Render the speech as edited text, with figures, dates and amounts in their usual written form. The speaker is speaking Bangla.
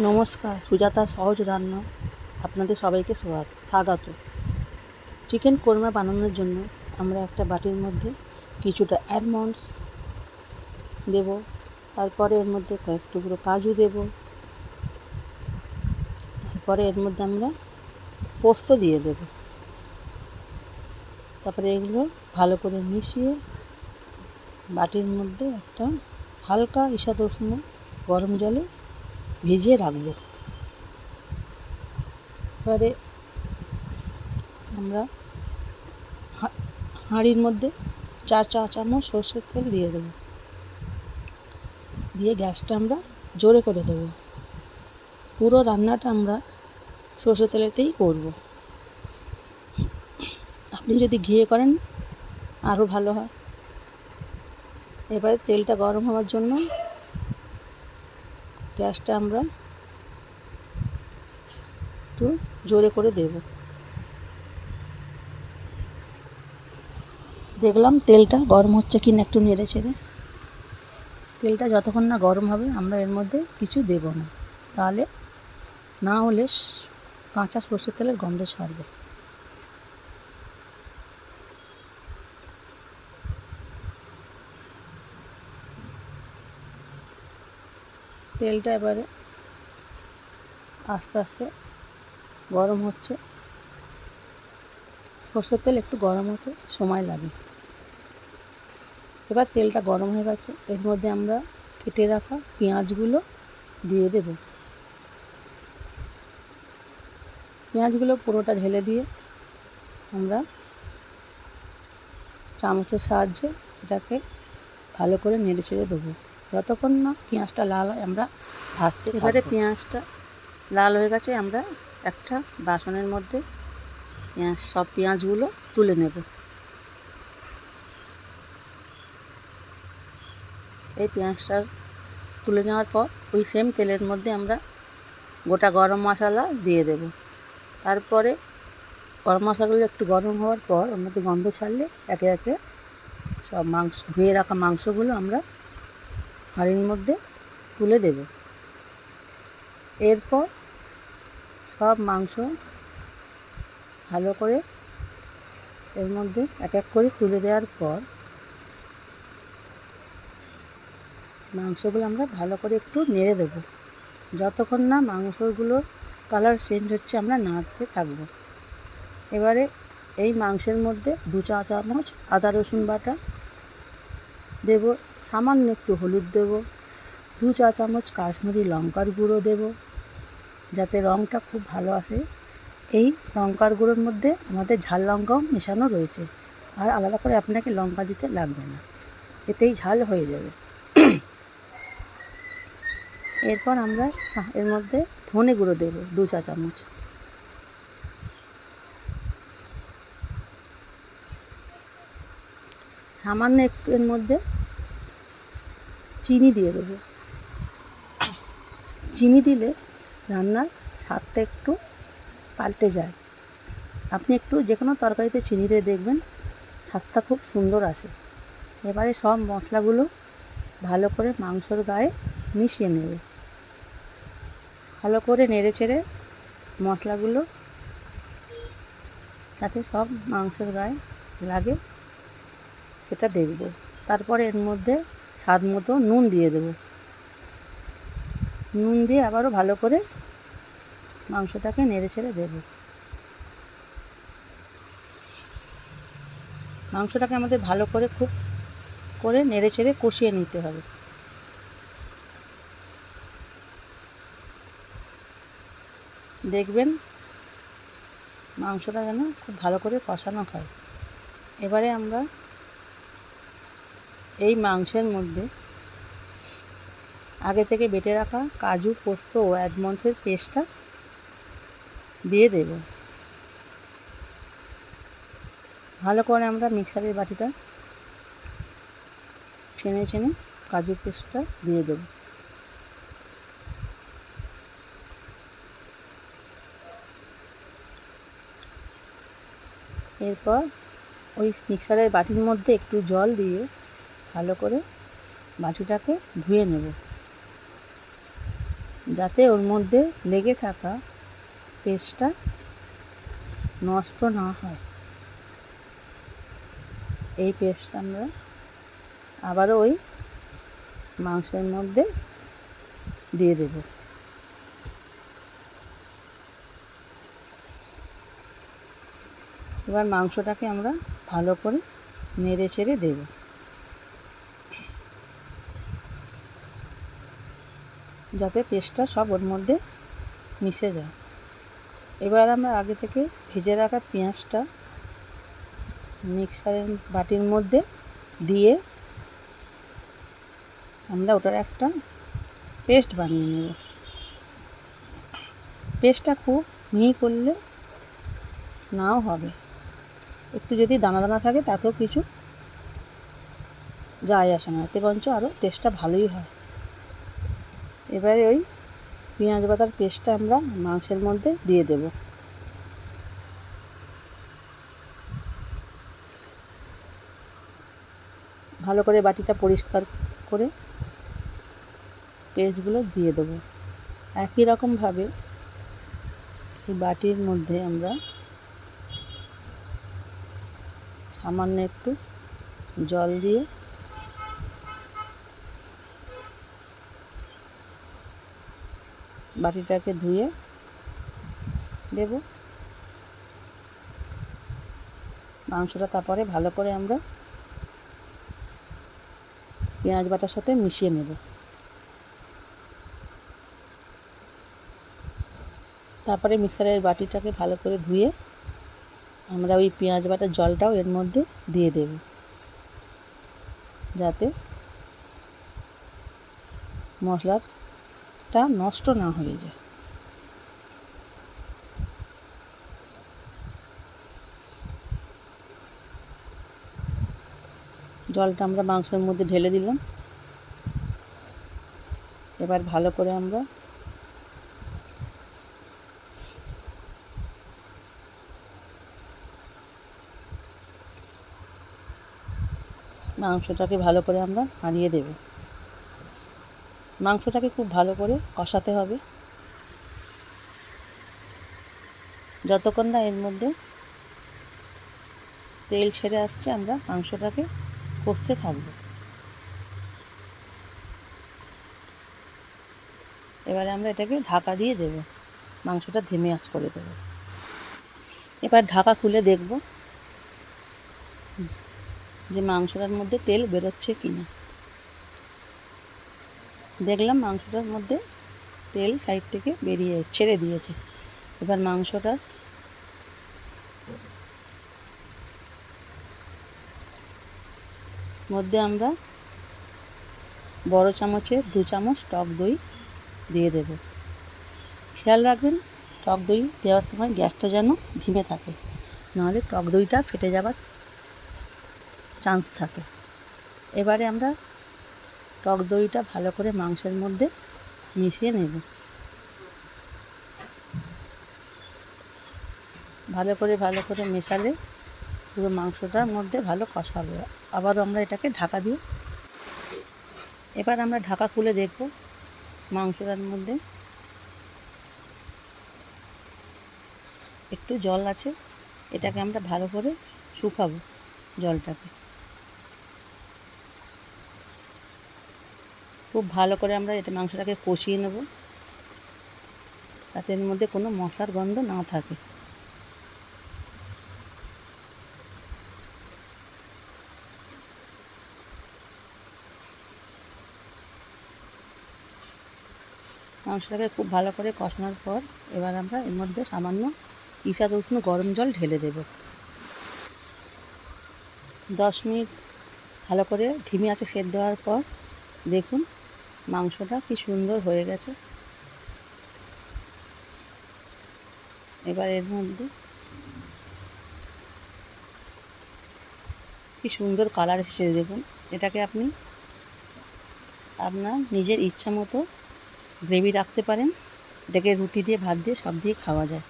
নমস্কার, সুজাতার সহজ রান্না আপনাদের সবাইকে স্বাগত। চিকেন কোরমা বানানোর জন্য আমরা একটা বাটির মধ্যে কিছুটা আলমন্ডস দেব, তারপরে এর মধ্যে কয়েক টুকরো কাজু দেব, তারপরে এর মধ্যে আমরা পোস্ত দিয়ে দেব। তারপরে এগুলো ভালো করে মিশিয়ে বাটির মধ্যে একটা হালকা ঈষৎ উষ্ণ গরম জলে ভিজিয়ে রাখবো। এবারে আমরা হাঁড়ির মধ্যে 4 চা চামচ সর্ষের তেল দিয়ে দেবো, দিয়ে গ্যাসটা আমরা জোরে করে দেবো। পুরো রান্নাটা আমরা সর্ষের তেলেতেই করব। আপনি যদি ঘিয়ে করেন আরও ভালো হয়। এবারে তেলটা গরম হওয়ার জন্য গ্যাসটা আমরা একটু জোরে করে দেব। দেখলাম তেলটা গরম হচ্ছে কিনা, একটু নেড়ে ছেড়ে। তেলটা যতক্ষণ না গরম হবে আমরা এর মধ্যে কিছু দেব না, তাহলে না হলে কাঁচা সর্ষের তেলের গন্ধ ছাড়বে। তেলটা এবারে আস্তে আস্তে গরম হচ্ছে। সর্ষের তেল একটু গরম হতে সময় লাগে। এবার তেলটা গরম হয়ে গেছে, এর মধ্যে আমরা কেটে রাখা পেঁয়াজগুলো দিয়ে দেব। পেঁয়াজগুলো পুরোটা ঢেলে দিয়ে আমরা চামচের সাহায্যে এটাকে ভালো করে নেড়ে চেড়ে দেবো, যতক্ষণ না পেঁয়াজটা লাল হয় আমরা ভাজতে থাকবো। এবারে পেঁয়াজটা লাল হয়ে গেছে, আমরা একটা বাসনের মধ্যে সব পেঁয়াজগুলো তুলে নেব। এই পেঁয়াজটা তুলে নেওয়ার পর ওই সেম তেলের মধ্যে আমরা গোটা গরম মশলা দিয়ে দেব। তারপরে গরম মশলাগুলো একটু গরম হওয়ার পর ওর মধ্যে গন্ধ ছাড়লে একে একে সব ধুয়ে রাখা মাংসগুলো আমরা হাঁড়ির মধ্যে তুলে দেব। এরপর সব মাংস ভালো করে এর মধ্যে এক এক করে তুলে দেওয়ার পর মাংসগুলো আমরা ভালো করে একটু নেড়ে দেব। যতক্ষণ না মাংসগুলোর কালার চেঞ্জ হচ্ছে আমরা নাড়তে থাকবো। এবারে এই মাংসের মধ্যে 2 চা চামচ আদা রসুন বাটা দেব, সামান্য একটু হলুদ দেব, 2 চা চামচ কাশ্মীরি লঙ্কার গুঁড়ো দেব, যাতে রঙটা খুব ভালো আসে। এই লঙ্কার গুঁড়োর মধ্যে আমাদের ঝাল লঙ্কাও মেশানো রয়েছে, আর আলাদা করে আপনাকে লঙ্কা দিতে লাগবে না, এতেই ঝাল হয়ে যাবে। এরপর আমরা এর মধ্যে ধনে গুঁড়ো দেব 2 চা চামচ, সামান্য একটু এর মধ্যে চিনি দিয়ে দেব। চিনি দিলে রান্নার স্বাদটা একটু পাল্টে যায়। আপনি একটু যে কোনো তরকারিতে চিনি দিয়ে দেখবেন, স্বাদটা খুব সুন্দর আসে। এবারে সব মশলাগুলো ভালো করে মাংসর গায়ে মিশিয়ে নেব। ভালো করে নেড়ে চেড়ে মশলাগুলো যাতে সব মাংসের গায়ে লাগে সেটা দেখব। তারপরে এর মধ্যে স্বাদ মতো নুন দিয়ে দেব। নুন দিয়ে আবারও ভালো করে মাংসটাকে নেড়ে ছেড়ে দেব। মাংসটাকে আমাদের ভালো করে খুব করে নেড়ে ছেড়ে কষিয়ে নিতে হবে। দেখবেন মাংসটা যেন খুব ভালো করে কষানো হয়। এবারে আমরা এই মাংসের মধ্যে আগে থেকে বেটে রাখা কাজু, পোস্ত ও আলমন্ডসের পেস্টটা দিয়ে দেব। ভালো করে আমরা মিক্সারের বাটিটা ছেনে ছেনে কাজু পেস্টটা দিয়ে দেব। এরপর ওই মিক্সারের বাটির মধ্যে একটু জল দিয়ে ভালো করে বাটিটাকে ধুয়ে নেব, যাতে ওর মধ্যে লেগে থাকা পেস্টটা নষ্ট না হয়। এই পেস্ট আমরা আবারও ওই মাংসের মধ্যে দিয়ে দেব। এবার মাংসটাকে আমরা ভালো করে নেড়ে চেড়ে দেব। যাতে পেস্টটা সব ওর মধ্যে মিশে যায়। এবার আমরা আগে থেকে ভেজে রাখা পেঁয়াজটা মিক্সারের বাটির মধ্যে দিয়ে আমরা ওটার একটা পেস্ট বানিয়ে নেব। পেস্টটা খুব মিহি করলে নাও হবে, একটু যদি দানা দানা থাকে তাতেও কিছু যায় আসে না, এতে বরঞ্চ আরও টেস্টটা ভালোই হয়। এবারে ওই পেঁয়াজ বাটার পেস্টটা আমরা মাংসের মধ্যে দিয়ে দেব। ভালো করে বাটিটা পরিষ্কার করে পেস্টগুলো দিয়ে দেব। একই রকমভাবে এই বাটির মধ্যে আমরা সামান্য একটু জল দিয়ে বাটিটাকে ধুয়ে দেব। মাংসটা তারপরে ভালো করে আমরা পেঁয়াজ বাটার সাথে মিশিয়ে নেব। তারপরে মিক্সারের বাটিটাকে ভালো করে ধুয়ে আমরা ওই পেঁয়াজ বাটার জলটাও এর মধ্যে দিয়ে দেব, যাতে মশলাটা নষ্ট না হয়ে যায়। জলটা আমরা মাংসের মধ্যে ঢেলে দিলাম। এবার ভালো করে আমরা মাংসটাকে ভালো করে আমরা নাড়িয়ে দেব। মাংসটাকে খুব ভালো করে কষাতে হবে, যতক্ষণ না এর মধ্যে তেল ছেড়ে আসছে আমরা মাংসটাকে কষতে থাকব। এবারে আমরা এটাকে ঢাকা দিয়ে দেব, মাংসটা ধিমে আঁচ করে দেব। এবার ঢাকা খুলে দেখব যে মাংসটার মধ্যে তেল বেরোচ্ছে কি না। দেখলাম মাংসটার মধ্যে তেল সাইড থেকে ছেড়ে দিয়েছে। এবার মাংসটার মধ্যে আমরা বড় চামচে 2 চামচ টক দই দিয়ে দেব। খেয়াল রাখবেন টক দই দেওয়ার সময় গ্যাসটা যেন ধিমে থাকে, নাহলে টক দইটা ফেটে যাবার চান্স থাকে। এবারে আমরা টক দইটা ভালো করে মাংসের মধ্যে মিশিয়ে নেব। ভালো করে মেশালে পুরো মাংসটার মধ্যে ভালো কষাবে। আবারও আমরা এটাকে ঢাকা দিয়ে এবার আমরা ঢাকা খুলে দেখব মাংসটার মধ্যে একটু জল আছে। এটাকে আমরা ভালো করে শুকাবো জলটাকে। খুব ভালো করে আমরা এটা মাংসটাকে কষিয়ে নেব, যাতে এর মধ্যে কোনো মশলার গন্ধ না থাকে। মাংসটাকে খুব ভালো করে কষানোর পর এবার আমরা এর মধ্যে সামান্য ঈষৎ উষ্ণ গরম জল ঢেলে দেব। 10 মিনিট ভালো করে ধিমে আঁচে সেদ্ধ দেওয়ার পর দেখুন মাংসটা কি সুন্দর হয়ে গেছে। এবার এর মধ্যে কি সুন্দর কালার এসেছে দেখুন। এটাকে আপনি আপনার নিজের ইচ্ছা মতো গ্রেভি রাখতে পারেন। এটাকে রুটি দিয়ে, ভাত দিয়ে, সব দিয়ে খাওয়া যায়।